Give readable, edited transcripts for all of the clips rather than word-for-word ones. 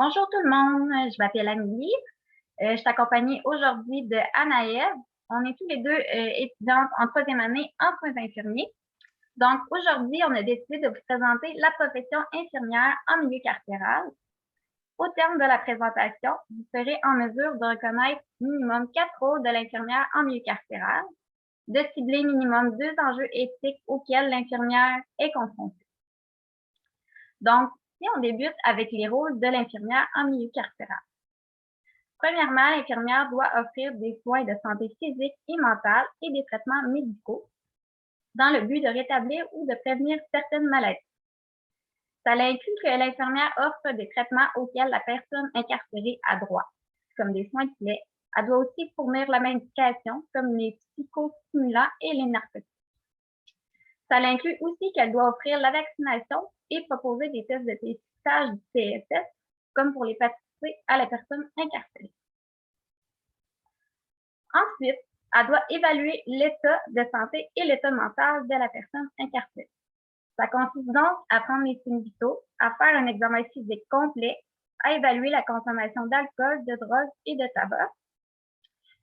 Bonjour tout le monde, je m'appelle Amélie. Je suis accompagnée aujourd'hui de Anaëlle. On est tous les deux étudiantes en troisième année en soins infirmiers. Donc aujourd'hui, on a décidé de vous présenter la profession infirmière en milieu carcéral. Au terme de la présentation, vous serez en mesure de reconnaître minimum 4 rôles de l'infirmière en milieu carcéral, de cibler minimum 2 enjeux éthiques auxquels l'infirmière est confrontée. Donc, si on débute avec les rôles de l'infirmière en milieu carcéral. Premièrement, l'infirmière doit offrir des soins de santé physique et mentale et des traitements médicaux dans le but de rétablir ou de prévenir certaines maladies. Ça inclut que l'infirmière offre des traitements auxquels la personne incarcérée a droit, comme des soins de plaie. Elle doit aussi fournir la médication, comme les psychostimulants et les narcotiques. Ça inclut aussi qu'elle doit offrir la vaccination et proposer des tests de dépistage du TSS, comme pour l'hépatite C à la personne incarcérée. Ensuite, elle doit évaluer l'état de santé et l'état mental de la personne incarcérée. Ça consiste donc à prendre les signes vitaux, à faire un examen physique complet, à évaluer la consommation d'alcool, de drogue et de tabac.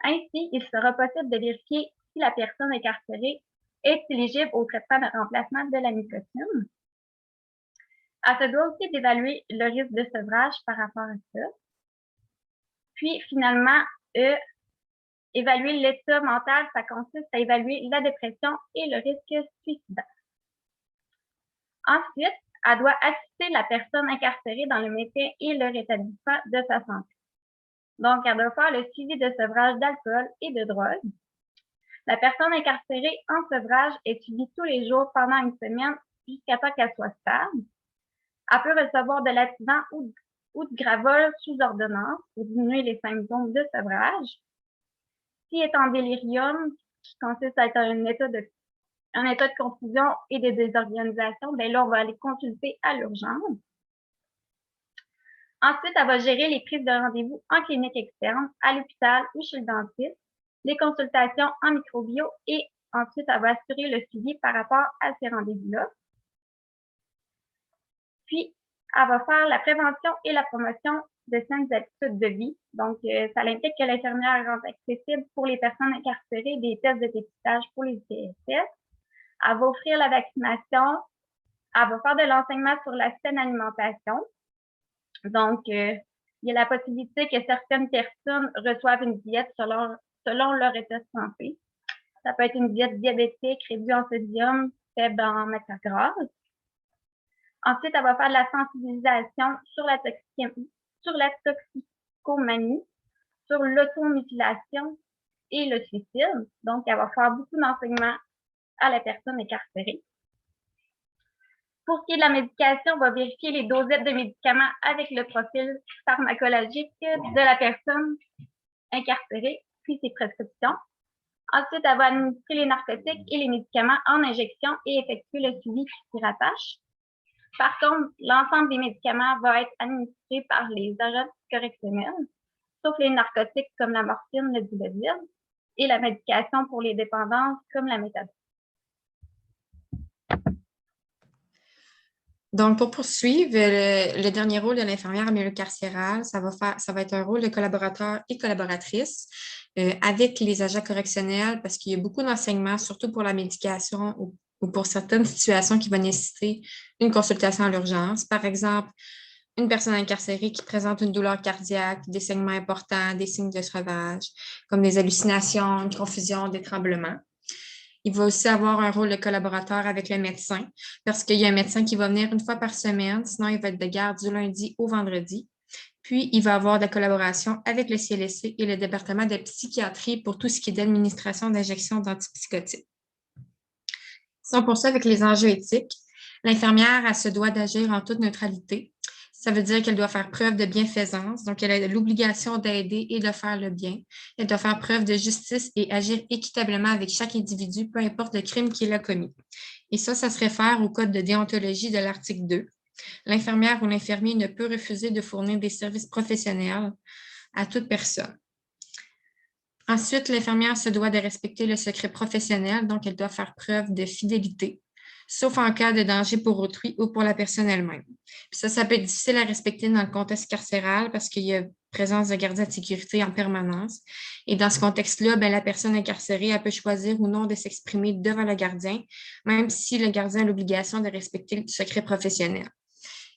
Ainsi, il sera possible de vérifier si la personne incarcérée est éligible au traitement de remplacement de la nicotine. Elle se doit aussi d'évaluer le risque de sevrage par rapport à ça. Puis, finalement, évaluer l'état mental, ça consiste à évaluer la dépression et le risque suicidaire. Ensuite, elle doit assister la personne incarcérée dans le maintien et le rétablissement de sa santé. Donc, elle doit faire le suivi de sevrage d'alcool et de drogue. La personne incarcérée en sevrage est suivie tous les jours pendant une semaine jusqu'à temps qu'elle soit stable. Elle peut recevoir de l'Ativan ou de Gravol sous ordonnance pour diminuer les symptômes de sevrage. Si elle est en délirium, qui consiste à être un état de confusion et de désorganisation, bien là, on va aller consulter à l'urgence. Ensuite, elle va gérer les prises de rendez-vous en clinique externe, à l'hôpital ou chez le dentiste, les consultations en microbio et ensuite, elle va assurer le suivi par rapport à ces rendez-vous-là. Puis, elle va faire la prévention et la promotion de saines habitudes de vie. Donc, ça implique que l'infirmière rende accessible pour les personnes incarcérées des tests de dépistage pour les TSS. Elle va offrir la vaccination. Elle va faire de l'enseignement sur la saine alimentation. Donc, il y a la possibilité que certaines personnes reçoivent une diète selon leur état de santé. Ça peut être une diète diabétique, réduite en sodium, faible en matière grasse. Ensuite, elle va faire de la sensibilisation sur la toxicomanie, sur l'automutilation et le suicide. Donc, elle va faire beaucoup d'enseignements à la personne incarcérée. Pour ce qui est de la médication, on va vérifier les dosettes de médicaments avec le profil pharmacologique de la personne incarcérée, puis ses prescriptions. Ensuite, elle va administrer les narcotiques et les médicaments en injection et effectuer le suivi qui s'y rattache. Par contre, l'ensemble des médicaments va être administré par les agents correctionnels, sauf les narcotiques comme la morphine, le dilodil, et la médication pour les dépendances comme la méthadone. Donc, pour poursuivre, le dernier rôle de l'infirmière en milieu carcéral, ça va être un rôle de collaborateur et collaboratrice avec les agents correctionnels parce qu'il y a beaucoup d'enseignements, surtout pour la médication ou pour certaines situations qui vont nécessiter une consultation à l'urgence. Par exemple, une personne incarcérée qui présente une douleur cardiaque, des saignements importants, des signes de sevrage, comme des hallucinations, une confusion, des tremblements. Il va aussi avoir un rôle de collaborateur avec le médecin parce qu'il y a un médecin qui va venir une fois par semaine, sinon il va être de garde du lundi au vendredi. Puis, il va avoir de la collaboration avec le CLSC et le département de psychiatrie pour tout ce qui est d'administration d'injections d'antipsychotiques. Si on poursuit avec les enjeux éthiques, l'infirmière, elle se doit d'agir en toute neutralité. Ça veut dire qu'elle doit faire preuve de bienfaisance, donc elle a l'obligation d'aider et de faire le bien. Elle doit faire preuve de justice et agir équitablement avec chaque individu, peu importe le crime qu'il a commis. Et ça se réfère au code de déontologie de l'article 2. L'infirmière ou l'infirmier ne peut refuser de fournir des services professionnels à toute personne. Ensuite, l'infirmière se doit de respecter le secret professionnel, donc elle doit faire preuve de fidélité. sauf en cas de danger pour autrui ou pour la personne elle-même. Puis ça peut être difficile à respecter dans le contexte carcéral parce qu'il y a présence de gardiens de sécurité en permanence. Et dans ce contexte-là, ben, la personne incarcérée, elle peut choisir ou non de s'exprimer devant le gardien, même si le gardien a l'obligation de respecter le secret professionnel.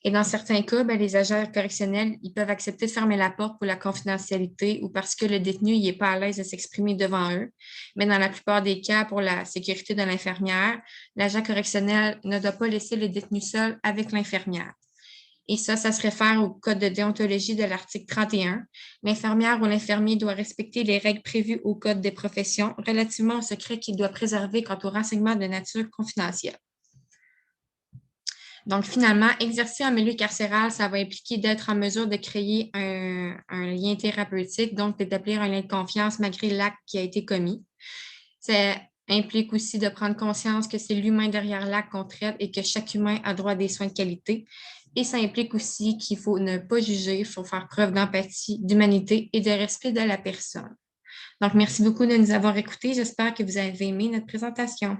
Et dans certains cas, ben, les agents correctionnels, ils peuvent accepter de fermer la porte pour la confidentialité ou parce que le détenu n'est pas à l'aise de s'exprimer devant eux. Mais dans la plupart des cas, pour la sécurité de l'infirmière, l'agent correctionnel ne doit pas laisser le détenu seul avec l'infirmière. Et ça se réfère au code de déontologie de l'article 31. L'infirmière ou l'infirmier doit respecter les règles prévues au code des professions relativement au secret qu'il doit préserver quant aux renseignements de nature confidentielle. Donc, finalement, exercer en milieu carcéral, ça va impliquer d'être en mesure de créer un lien thérapeutique, donc d'établir un lien de confiance malgré l'acte qui a été commis. Ça implique aussi de prendre conscience que c'est l'humain derrière l'acte qu'on traite et que chaque humain a droit à des soins de qualité. Et ça implique aussi qu'il faut ne pas juger, il faut faire preuve d'empathie, d'humanité et de respect de la personne. Donc, merci beaucoup de nous avoir écoutés. J'espère que vous avez aimé notre présentation.